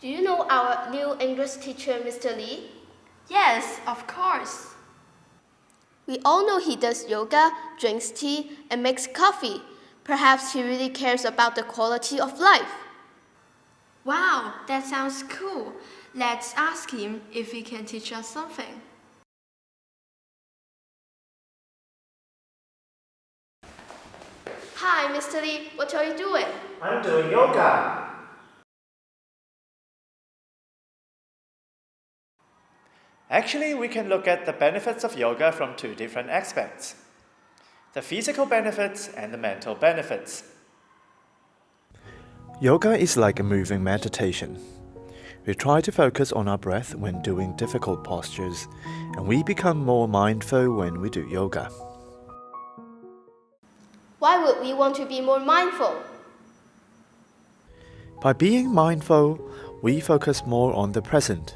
Do you know our new English teacher, Mr. Lee? Yes, of course. We all know he does yoga, drinks tea, and makes coffee. Perhaps he really cares about the quality of life. Wow, that sounds cool. Let's ask him if he can teach us something. Hi, Mr. Lee. What are you doing? I'm doing yoga. Actually, we can look at the benefits of yoga from two different aspects: the physical benefits and the mental benefits. Yoga is like a moving meditation. We try to focus on our breath when doing difficult postures, and we become more mindful when we do yoga. Why would we want to be more mindful? By being mindful, we focus more on the present.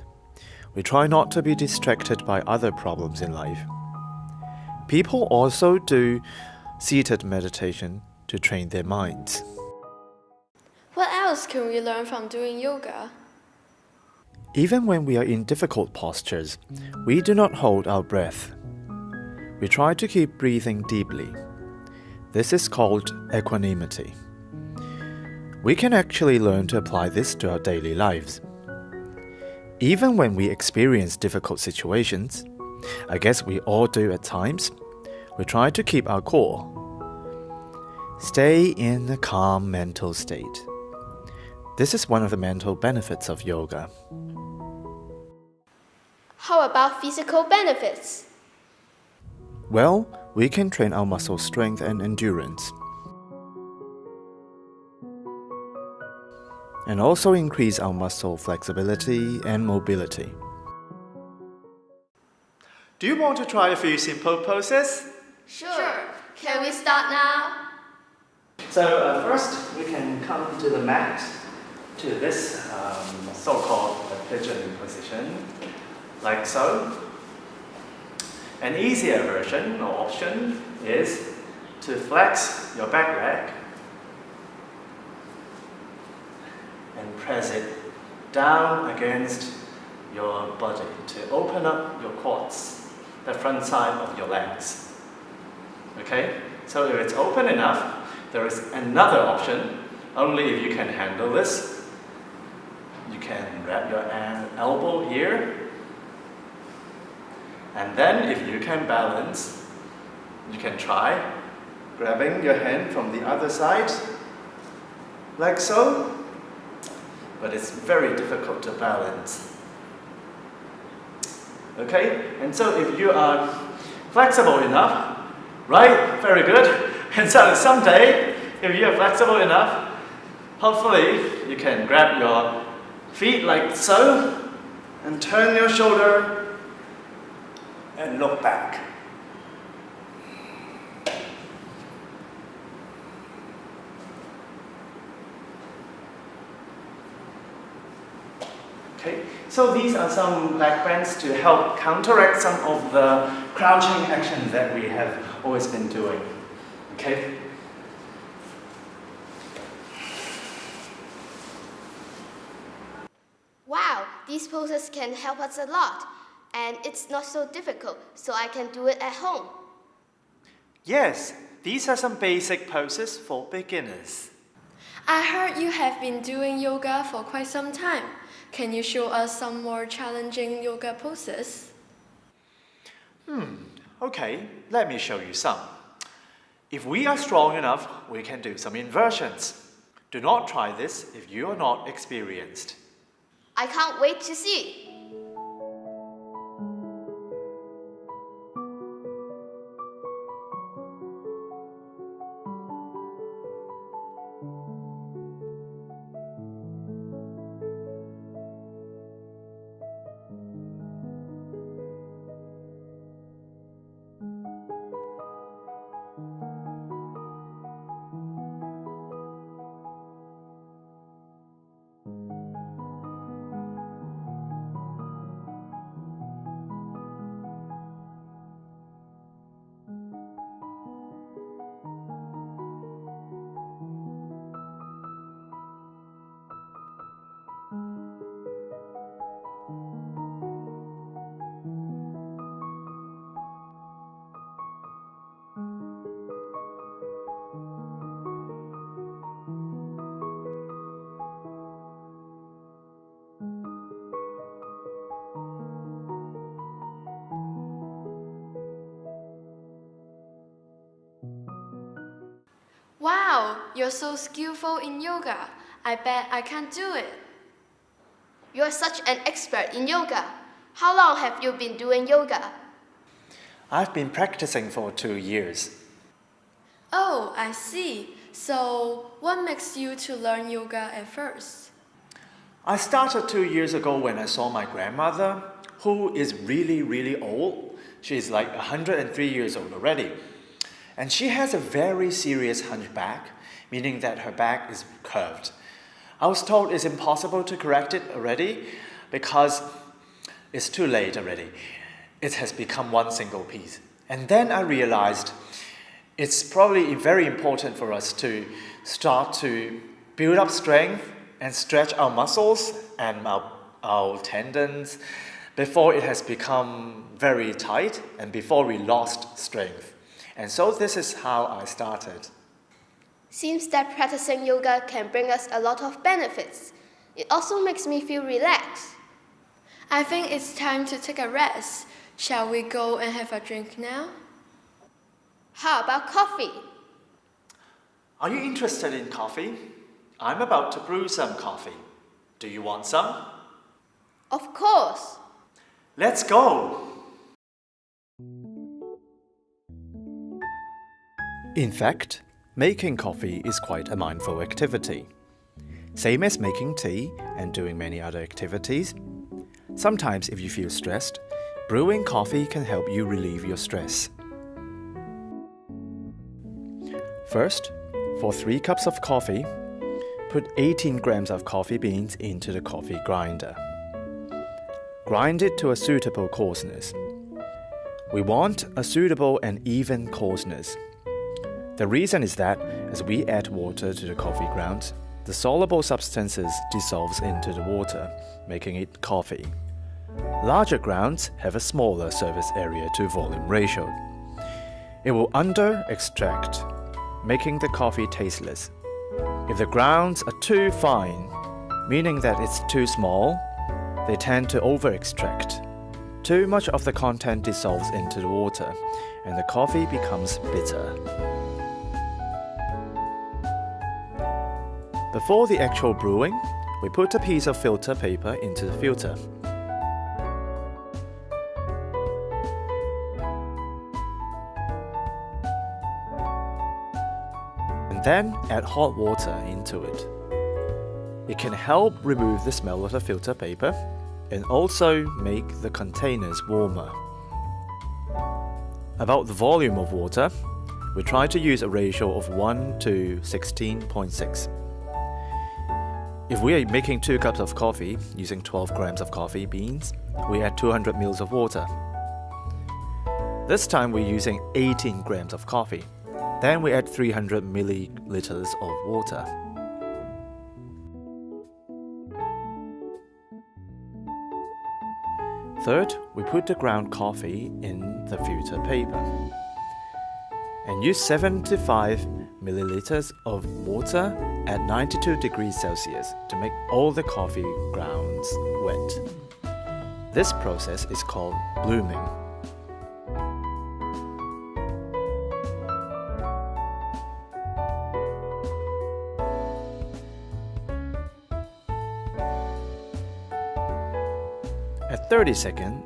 We try not to be distracted by other problems in life. People also do seated meditation to train their minds. What else can we learn from doing yoga? Even when we are in difficult postures, we do not hold our breath. We try to keep breathing deeply. This is called equanimity. We can actually learn to apply this to our daily lives. Even when we experience difficult situations, I guess we all do at times, we try to keep our cool. Stay in a calm mental state. This is one of the mental benefits of yoga. How about physical benefits? Well, we can train our muscle strength and endurance, and also increase our muscle flexibility and mobility. Do you want to try a few simple poses? Sure. Can we start now? So first, we can come to the mat, to this so-called pigeon position, like so. An easier version or option is to flex your back leg and press it down against your body to open up your quads, the front side of your legs. Okay? So if it's open enough, there is another option. Only if you can handle this. You can grab your elbow here. And then if you can balance, you can try grabbing your hand from the other side, like so. But it's very difficult to balance. Okay? And so if you are flexible enough, right? Very good. And so someday, if you are flexible enough, hopefully you can grab your feet like so and turn your shoulder and look back. Okay, so these are some back bends to help counteract some of the crouching actions that we have always been doing. Okay? Wow, these poses can help us a lot. And it's not so difficult, so I can do it at home. Yes, these are some basic poses for beginners. I heard you have been doing yoga for quite some time. Can you show us some more challenging yoga poses? Okay, let me show you some. If we are strong enough, we can do some inversions. Do not try this if you are not experienced. I can't wait to see. Wow, you're so skillful in yoga. I bet I can't do it. You're such an expert in yoga. How long have you been doing yoga? I've been practicing for 2 years. Oh, I see. So, what makes you to learn yoga at first? I started 2 years ago when I saw my grandmother, who is really old. She's like 103 years old already. And she has a very serious hunchback, meaning that her back is curved. I was told it's impossible to correct it already because it's too late already. It has become one single piece. And then I realized it's probably very important for us to start to build up strength and stretch our muscles and our tendons before it has become very tight and before we lost strength. And so this is how I started. Seems that practicing yoga can bring us a lot of benefits. It also makes me feel relaxed. I think it's time to take a rest. Shall we go and have a drink now? How about coffee? Are you interested in coffee? I'm about to brew some coffee. Do you want some? Of course. Let's go! In fact, making coffee is quite a mindful activity. Same as making tea and doing many other activities. Sometimes if you feel stressed, brewing coffee can help you relieve your stress. First, for 3 cups of coffee, put 18 grams of coffee beans into the coffee grinder. Grind it to a suitable coarseness. We want a suitable and even coarseness. The reason is that as we add water to the coffee grounds, the soluble substances dissolves into the water, making it coffee. Larger grounds have a smaller surface area to volume ratio. It will under-extract, making the coffee tasteless. If the grounds are too fine, meaning that it's too small, they tend to over-extract. Too much of the content dissolves into the water, and the coffee becomes bitter. Before the actual brewing, we put a piece of filter paper into the filter. And then add hot water into it. It can help remove the smell of the filter paper and also make the containers warmer. About the volume of water, we try to use a ratio of 1 to 16.6. If we are making 2 cups of coffee using 12 grams of coffee beans, we add 200 ml of water. This time we're using 18 grams of coffee. Then we add 300 milliliters of water. Third, we put the ground coffee in the filter paper and use 75 milliliters of water at 92 degrees Celsius to make all the coffee grounds wet. This process is called blooming. At 30 seconds,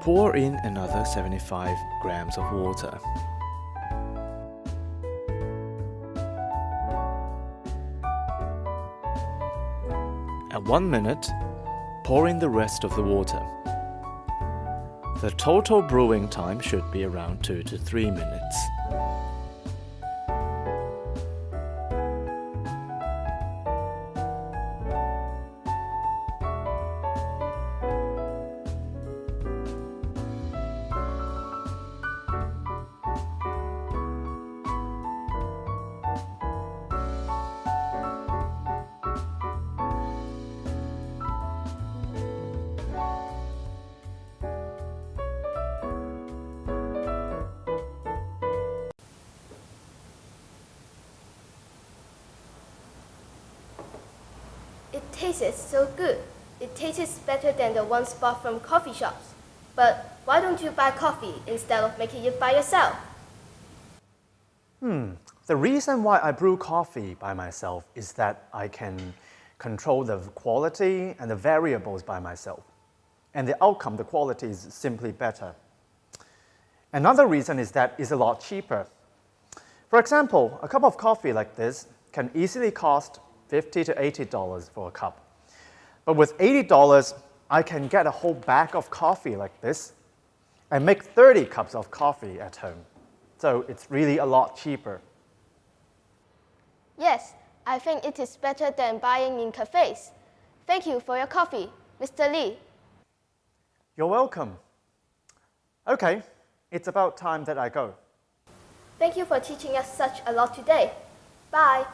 pour in another 75 grams of water. At 1 minute, pour in the rest of the water. The total brewing time should be around 2 to 3 minutes. It tastes so good. It tastes better than the ones bought from coffee shops. But why don't you buy coffee instead of making it by yourself? The reason why I brew coffee by myself is that I can control the quality and the variables by myself. And the outcome, the quality is simply better. Another reason is that it's a lot cheaper. For example, a cup of coffee like this can easily cost $50 to $80 for a cup. But with $80, I can get a whole bag of coffee like this and make 30 cups of coffee at home. So it's really a lot cheaper. Yes, I think it is better than buying in cafes. Thank you for your coffee, Mr. Lee. You're welcome. Okay, it's about time that I go. Thank you for teaching us such a lot today. Bye.